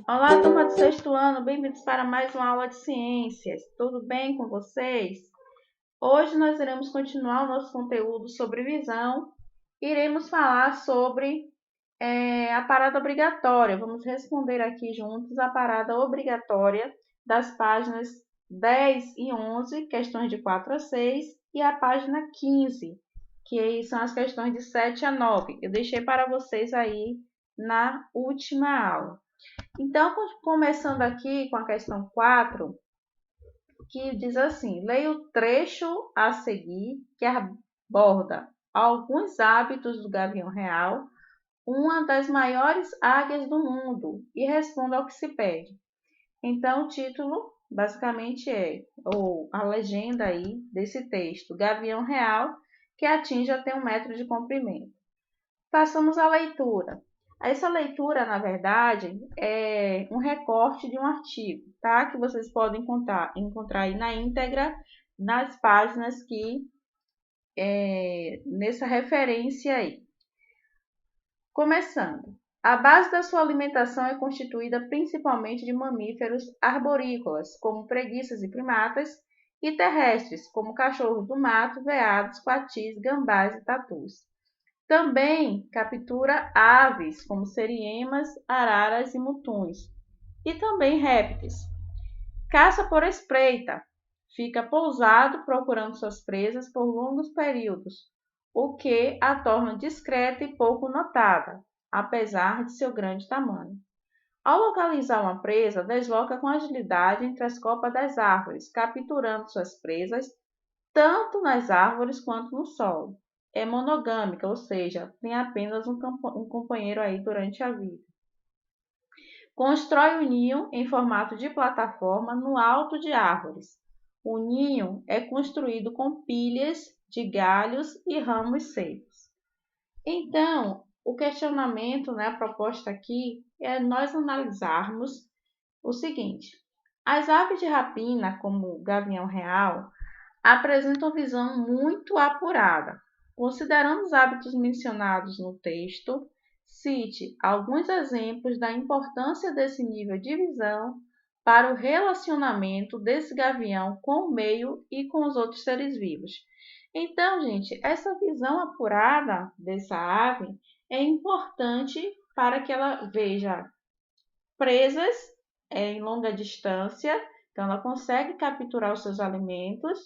Olá, turma do sexto ano, bem-vindos para mais uma aula de ciências. Tudo bem com vocês? Hoje nós iremos continuar o nosso conteúdo sobre visão. Iremos falar sobre a parada obrigatória. Vamos responder aqui juntos a parada obrigatória das páginas 10 e 11, questões de 4 a 6, e a página 15, que são as questões de 7 a 9. Eu deixei para vocês aí na última aula. Então, começando aqui com a questão 4, que diz assim: leia o trecho a seguir que aborda alguns hábitos do gavião real, uma das maiores águias do mundo, e responda ao que se pede. Então, o título basicamente ou a legenda aí desse texto: Gavião real que atinge até 1 metro de comprimento. Passamos à leitura. Essa leitura, na verdade, é um recorte de um artigo, tá? Que vocês podem encontrar aí na íntegra nas páginas que nessa referência aí. Começando. A base da sua alimentação é constituída principalmente de mamíferos arborícolas, como preguiças e primatas, e terrestres, como cachorros do mato, veados, coatis, gambás e tatus. Também captura aves, como seriemas, araras e mutuns, e também répteis. Caça por espreita, fica pousado procurando suas presas por longos períodos, o que a torna discreta e pouco notada, apesar de seu grande tamanho. Ao localizar uma presa, desloca com agilidade entre as copas das árvores, capturando suas presas tanto nas árvores quanto no solo. É monogâmica, ou seja, tem apenas um companheiro aí durante a vida. Constrói o ninho em formato de plataforma no alto de árvores. O ninho é construído com pilhas de galhos e ramos secos. Então, o questionamento, a proposta aqui é nós analisarmos o seguinte: as aves de rapina, como o gavião real, apresentam visão muito apurada. Considerando os hábitos mencionados no texto, cite alguns exemplos da importância desse nível de visão para o relacionamento desse gavião com o meio e com os outros seres vivos. Então, gente, essa visão apurada dessa ave é importante para que ela veja presas em longa distância, então ela consegue capturar os seus alimentos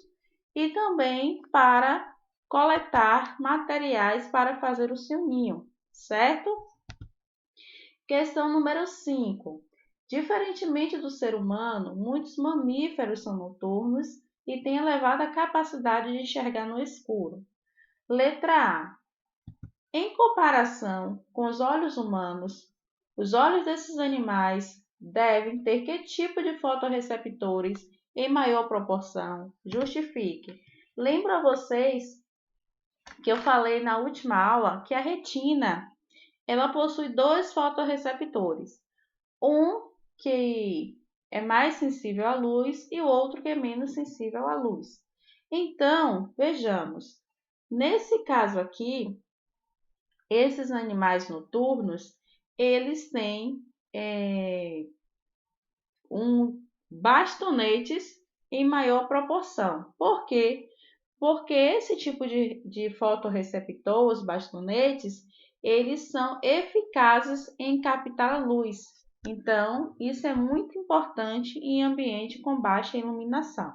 e também para coletar materiais para fazer o seu ninho, certo? Questão número 5. Diferentemente do ser humano, muitos mamíferos são noturnos e têm elevada capacidade de enxergar no escuro. Letra A. Em comparação com os olhos humanos, os olhos desses animais devem ter que tipo de fotorreceptores em maior proporção? Justifique. Lembro a vocês que eu falei na última aula que a retina ela possui 2 fotorreceptores. Um que é mais sensível à luz e o outro que é menos sensível à luz. Então, vejamos. Nesse caso aqui, esses animais noturnos, eles têm bastonetes em maior proporção. Por quê? Porque esse tipo de fotorreceptor, os bastonetes, eles são eficazes em captar a luz. Então, isso é muito importante em ambiente com baixa iluminação.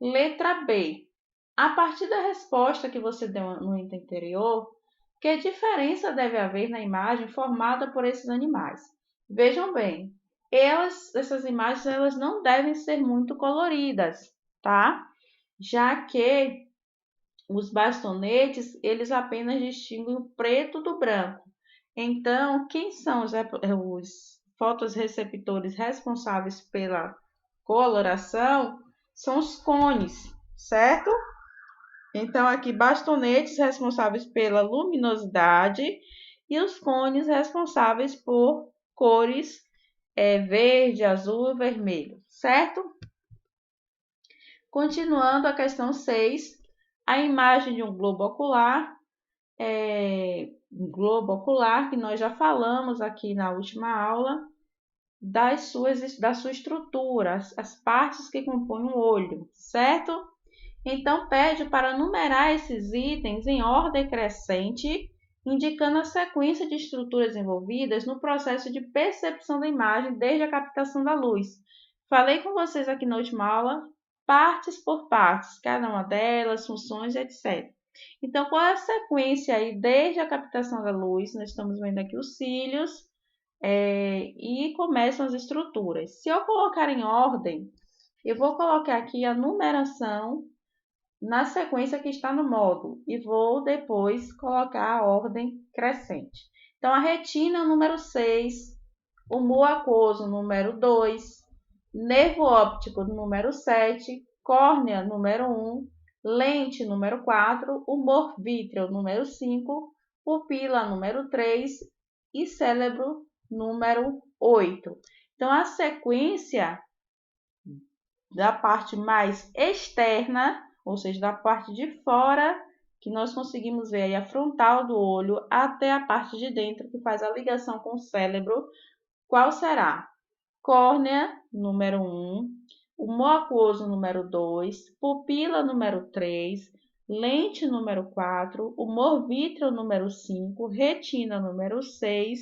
Letra B. A partir da resposta que você deu no item anterior, que diferença deve haver na imagem formada por esses animais? Vejam bem, essas imagens elas não devem ser muito coloridas, tá? Já que os bastonetes, eles apenas distinguem o preto do branco. Então, quem são os fotorreceptores responsáveis pela coloração? São os cones, certo? Então, aqui, bastonetes responsáveis pela luminosidade e os cones responsáveis por cores verde, azul e vermelho, certo? Continuando a questão 6, a imagem de um globo ocular, globo ocular, que nós já falamos aqui na última aula, da sua estrutura, as partes que compõem o olho, certo? Então, pede para numerar esses itens em ordem crescente, indicando a sequência de estruturas envolvidas no processo de percepção da imagem desde a captação da luz. Falei com vocês aqui na última aula, partes por partes, cada uma delas, funções, etc. Então, qual é a sequência aí desde a captação da luz? Nós estamos vendo aqui os cílios e começam as estruturas. Se eu colocar em ordem, eu vou colocar aqui a numeração na sequência que está no módulo e vou depois colocar a ordem crescente. Então, a retina, número 6, o humor aquoso, número 2, nervo óptico, número 7, córnea, número 1, lente, número 4, humor vítreo, número 5, pupila, número 3 e cérebro, número 8. Então, a sequência da parte mais externa, ou seja, da parte de fora, que nós conseguimos ver aí a frontal do olho, até a parte de dentro, que faz a ligação com o cérebro, qual será? Córnea, número 1, humor aquoso, número 2, pupila, número 3, lente, número 4, humor vítreo, número 5, retina, número 6,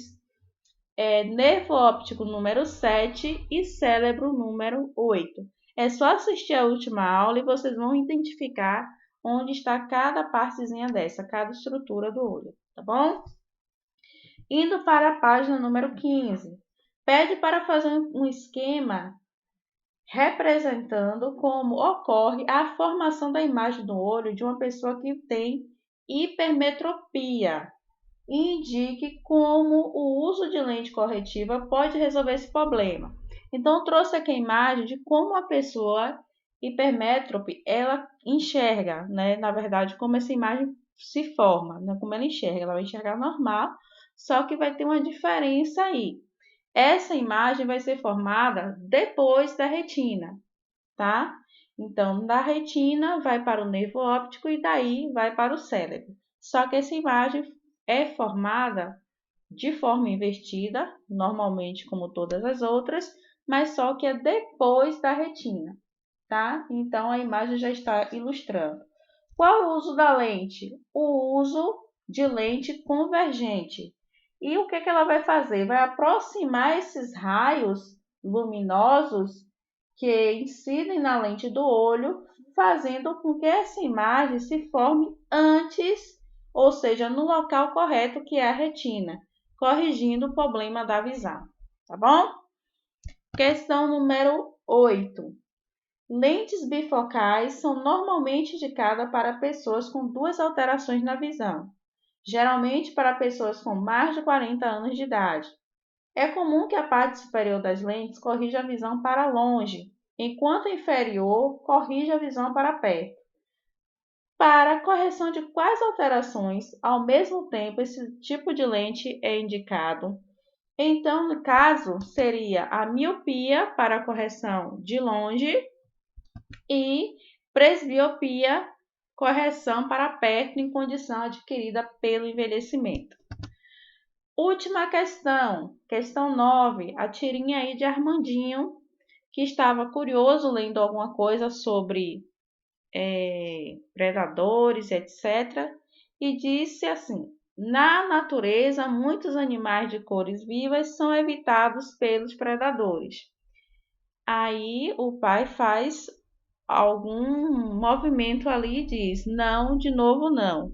nervo óptico, número 7 e cérebro, número 8. É só assistir a última aula e vocês vão identificar onde está cada partezinha dessa, cada estrutura do olho, tá bom? Indo para a página número 15, pede para fazer um esquema representando como ocorre a formação da imagem do olho de uma pessoa que tem hipermetropia. E indique como o uso de lente corretiva pode resolver esse problema. Então, trouxe aqui a imagem de como a pessoa hipermétrope ela enxerga, né? Na verdade, como essa imagem se forma, né? Como ela enxerga. Ela vai enxergar normal, só que vai ter uma diferença aí. Essa imagem vai ser formada depois da retina, tá? Então, da retina vai para o nervo óptico e daí vai para o cérebro. Só que essa imagem é formada de forma invertida, normalmente como todas as outras, mas só que é depois da retina, tá? Então, a imagem já está ilustrando. Qual é o uso da lente? O uso de lente convergente. E o que ela vai fazer? Vai aproximar esses raios luminosos que incidem na lente do olho, fazendo com que essa imagem se forme antes, ou seja, no local correto, que é a retina, corrigindo o problema da visão. Tá bom? Questão número 8. Lentes bifocais são normalmente indicadas para pessoas com duas alterações na visão, geralmente para pessoas com mais de 40 anos de idade. É comum que a parte superior das lentes corrija a visão para longe, enquanto a inferior corrija a visão para perto. Para a correção de quais alterações, ao mesmo tempo, esse tipo de lente é indicado? Então, no caso, seria a miopia para a correção de longe e presbiopia, correção para perto em condição adquirida pelo envelhecimento. Última questão 9, a tirinha aí de Armandinho, que estava curioso lendo alguma coisa sobre predadores, etc. E disse assim: na natureza, muitos animais de cores vivas são evitados pelos predadores. Aí o pai faz algum movimento ali e diz: não, de novo não.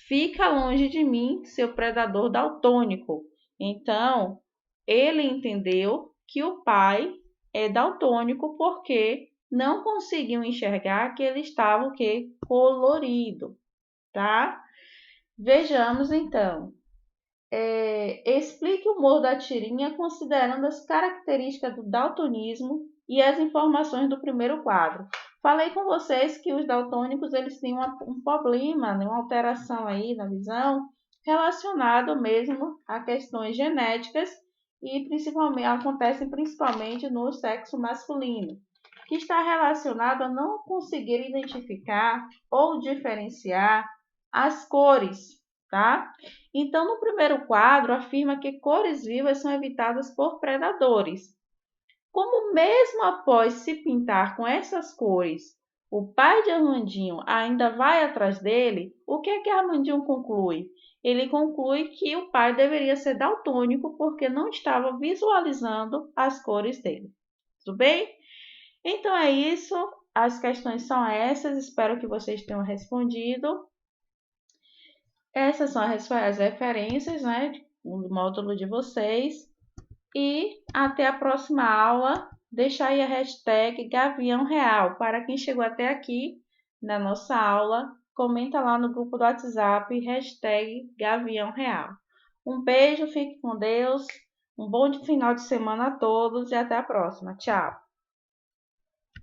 Fica longe de mim, seu predador daltônico. Então, ele entendeu que o pai é daltônico porque não conseguiu enxergar que ele estava o quê? Colorido, tá? Vejamos então. Explique o humor da tirinha considerando as características do daltonismo e as informações do primeiro quadro. Falei com vocês que os daltônicos eles têm um problema, né, uma alteração aí na visão relacionado mesmo a questões genéticas e acontecem principalmente no sexo masculino, que está relacionado a não conseguir identificar ou diferenciar as cores, tá? Então, no primeiro quadro, afirma que cores vivas são evitadas por predadores. Como mesmo após se pintar com essas cores, o pai de Armandinho ainda vai atrás dele, o que é que Armandinho conclui? Ele conclui que o pai deveria ser daltônico porque não estava visualizando as cores dele. Tudo bem? Então é isso. As questões são essas. Espero que vocês tenham respondido. Essas são as referências, né, do módulo de vocês. E até a próxima aula. Deixa aí a hashtag Gavião Real. Para quem chegou até aqui na nossa aula, comenta lá no grupo do WhatsApp, hashtag Gavião Real. Um beijo, fique com Deus, um bom final de semana a todos e até a próxima. Tchau!